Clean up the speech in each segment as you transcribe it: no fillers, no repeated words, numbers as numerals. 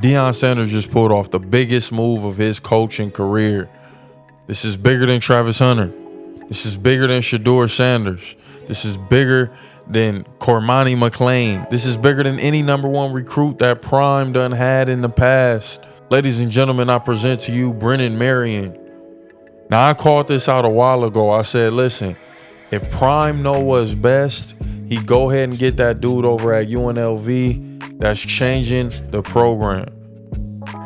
Deion Sanders just pulled off the biggest move of his coaching career. This is bigger than Travis Hunter. This is bigger than Shedeur Sanders. This is bigger than Cormani McClain. This is bigger than any number one recruit that Prime done had in the past. Ladies and gentlemen, I present to you Brennan Marion. Now, I called this out a while ago. I said, listen, if Prime know what's best, he go ahead and get that dude over at UNLV that's changing the program.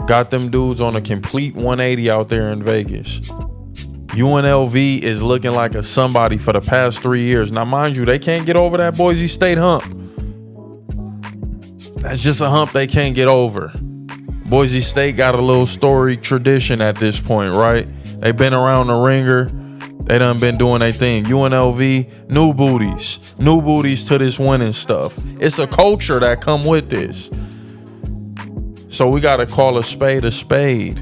Got them dudes on a complete 180 out there in Vegas. UNLV is looking like a somebody for the past 3 years. Now, mind you, they can't get over that Boise State hump. That's just a hump they can't get over. Boise State got a little storied tradition at this point, right? They've been around the ringer. They done been doing their thing. UNLV, new booties to this winning stuff. It's a culture that come with this. So we got to call a spade a spade.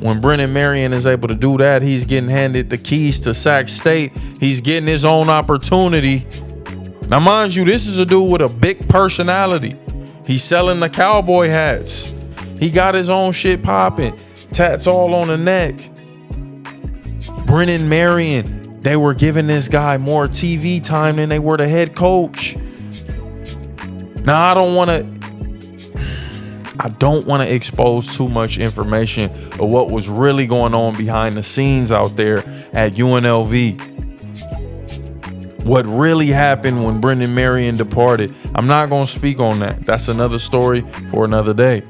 When Brennan Marion is able to do that, he's getting handed the keys to Sac State. He's getting his own opportunity. Now, mind you, this is a dude with a big personality. He's selling the cowboy hats. He got his own shit popping. Tats all on the neck. Brennan Marion, they were giving this guy more TV time than they were the head coach. Now, I don't want to expose too much information of what was really going on behind the scenes out there at UNLV. What really happened when Brennan Marion departed. I'm not going to speak on that. That's another story for another day.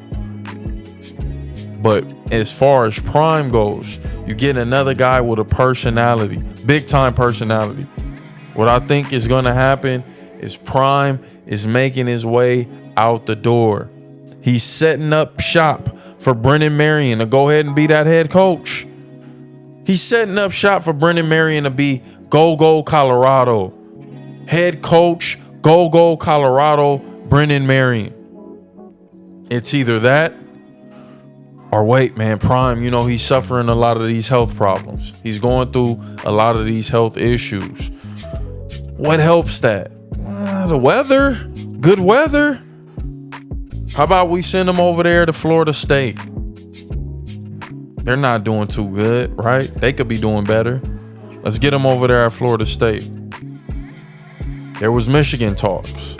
But as far as Prime goes, you get another guy with a personality, big time personality. What I think is going to happen is Prime is making his way out the door. He's setting up shop for Brennan Marion to go ahead and be that head coach. He's setting up shop for Brennan Marion to be Gogo Colorado. Head coach, Gogo Colorado, Brennan Marion. It's either that or wait, man, Prime, you know, he's suffering a lot of these health problems. He's going through a lot of these health issues. What helps that? The weather, good weather. How about we send him over there to Florida State? They're not doing too good, right? They could be doing better. Let's get him over there at Florida State. There was Michigan talks.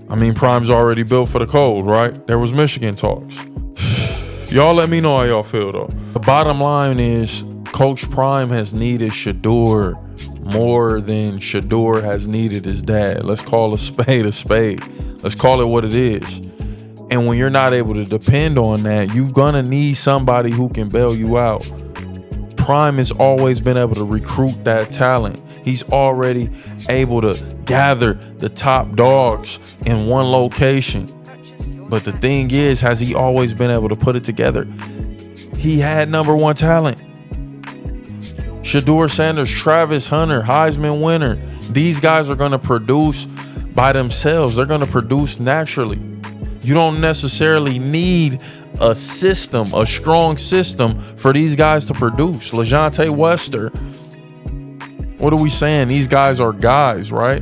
I mean, Prime's already built for the cold, right? There was Michigan talks. Y'all let me know how y'all feel, though. The bottom line is Coach Prime has needed Shedeur more than Shedeur has needed his dad. Let's call a spade a spade. Let's call it what it is. And when you're not able to depend on that, you're gonna need somebody who can bail you out. Prime has always been able to recruit that talent. He's already able to gather the top dogs in one location. But the thing is, has he always been able to put it together? He had number one talent. Shedeur Sanders, Travis Hunter, Heisman winner. These guys are going to produce by themselves. They're going to produce naturally. You don't necessarily need a system, a strong system for these guys to produce. LaJohntay Wester. What are we saying? These guys are guys, right?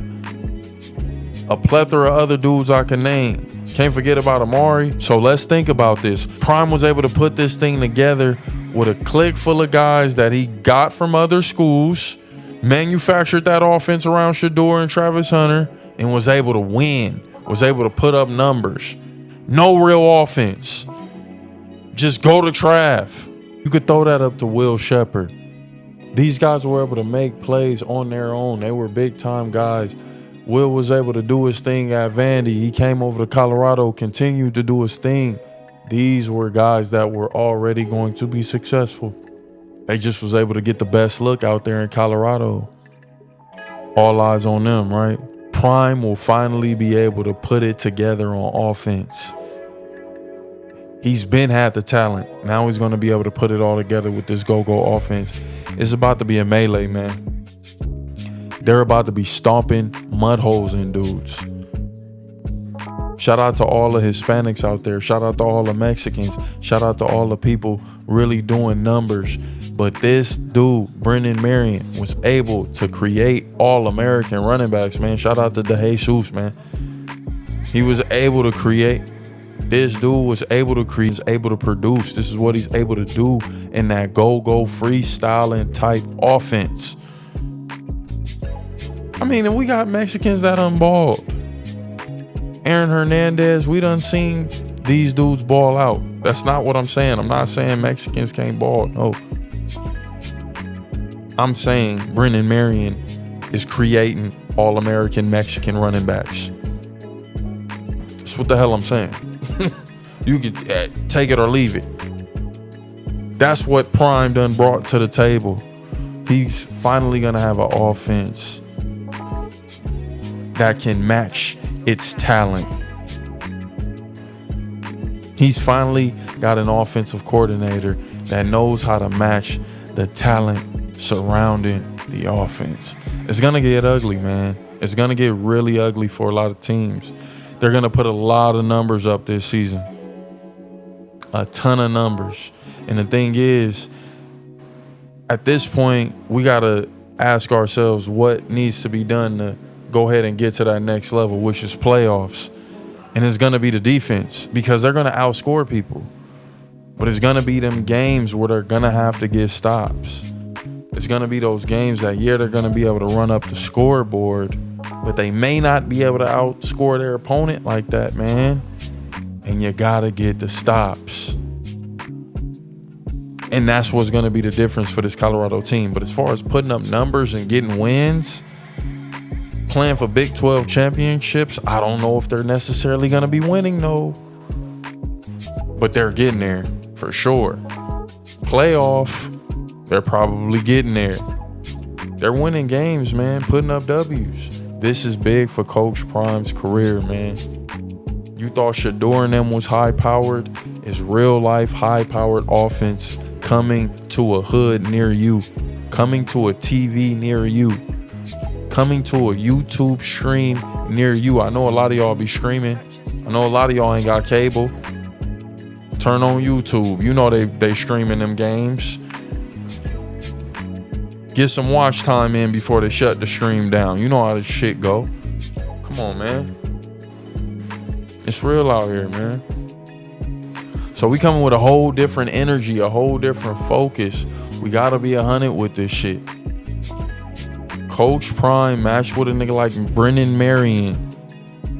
A plethora of other dudes I can name. Can't forget about Amari. So let's think about this. Prime was able to put this thing together with a clique full of guys that he got from other schools, manufactured that offense around Shedeur and Travis Hunter, and was able to win, was able to put up numbers. No real offense. Just go to Trav. You could throw that up to Will Shepherd. These guys were able to make plays on their own. They were big time guys. Will was able to do his thing at Vandy. He came over to Colorado, continued to do his thing. These were guys that were already going to be successful. They just was able to get the best look out there in Colorado. All eyes on them, right? Prime will finally be able to put it together on offense. He's been had the talent. Now he's going to be able to put it all together with this go-go offense. It's about to be a melee, man. They're about to be stomping mud holes in dudes. Shout out to all the Hispanics out there. Shout out to all the Mexicans. Shout out to all the people really doing numbers. But this dude, Brennan Marion, was able to create all-American running backs, man. Shout out to DeJesus, man. He was able to create This dude was able to create, able to produce. This is what he's able to do in that go-go freestyling type offense. I mean, and we got Mexicans that unballed. Aaron Hernandez, we done seen these dudes ball out. That's not what I'm saying. I'm not saying Mexicans can't ball. No. I'm saying Brennan Marion is creating All-American Mexican running backs. That's what the hell I'm saying. You could take it or leave it. That's what Prime done brought to the table. He's finally going to have an offense that can match its talent. He's finally got an offensive coordinator that knows how to match the talent surrounding the offense. It's going to get ugly, man. It's going to get really ugly for a lot of teams. They're going to put a lot of numbers up this season. A ton of numbers. And the thing is, at this point, we got to ask ourselves what needs to be done to go ahead and get to that next level, which is playoffs. And it's going to be the defense, because they're going to outscore people. But it's going to be them games where they're going to have to get stops. It's going to be those games that, yeah, they're going to be able to run up the scoreboard, but they may not be able to outscore their opponent like that, man. And you got to get the stops. And that's what's going to be the difference for this Colorado team. But as far as putting up numbers and getting wins, playing for Big 12 championships, I don't know if they're necessarily going to be winning, no. But they're getting there for sure. Playoff, they're probably getting there. They're winning games, man, putting up W's. This is big for Coach Prime's career, man. You thought Shador and them was high-powered? It's real-life high-powered offense coming to a hood near you, coming to a TV near you, coming to a YouTube stream near you. I know a lot of y'all be screaming. I know a lot of y'all ain't got cable. Turn on YouTube. You know they streaming them games. Get some watch time in before they shut the stream down. You know how this shit go. Come on, man. It's real out here, man. So we coming with a whole different energy, a whole different focus. We gotta be 100 with this shit. Coach Prime matched with a nigga like Brennan Marion.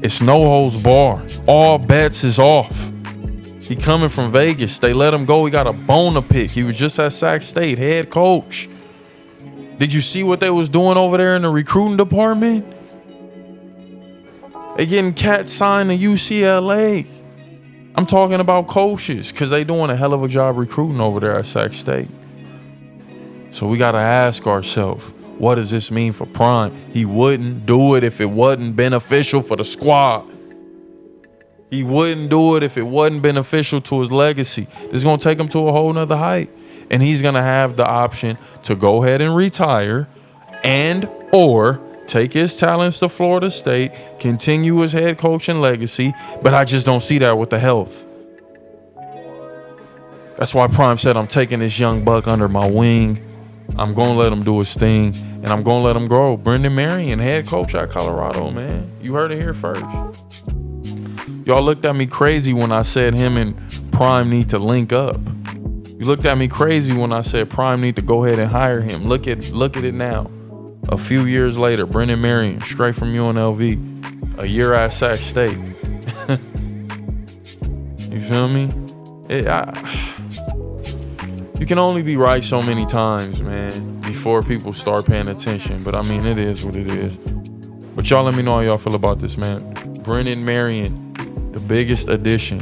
It's no holds barred. All bets is off. He coming from Vegas. They let him go. He got a bone to pick. He was just at Sac State, head coach. Did you see what they was doing over there in the recruiting department? They getting cats signed to UCLA. I'm talking about coaches, because they doing a hell of a job recruiting over there at Sac State. So we got to ask ourselves, what does this mean for Prime? He wouldn't do it if it wasn't beneficial for the squad. He wouldn't do it if it wasn't beneficial to his legacy. This is going to take him to a whole nother height. And he's going to have the option to go ahead and retire and or take his talents to Florida State, continue his head coaching legacy, but I just don't see that with the health. That's why Prime said, I'm taking this young buck under my wing. I'm going to let him do his thing, and I'm going to let him grow. Brendan Marion, head coach at Colorado, man. You heard it here first. Y'all looked at me crazy when I said him and Prime need to link up. You looked at me crazy when I said Prime need to go ahead and hire him. Look at it now. A few years later, Brendan Marion, straight from UNLV, a year at Sac State. You feel me? You can only be right so many times, man, before people start paying attention. But I mean, it is what it is. But y'all let me know how y'all feel about this, man. Brendan Marion, the biggest addition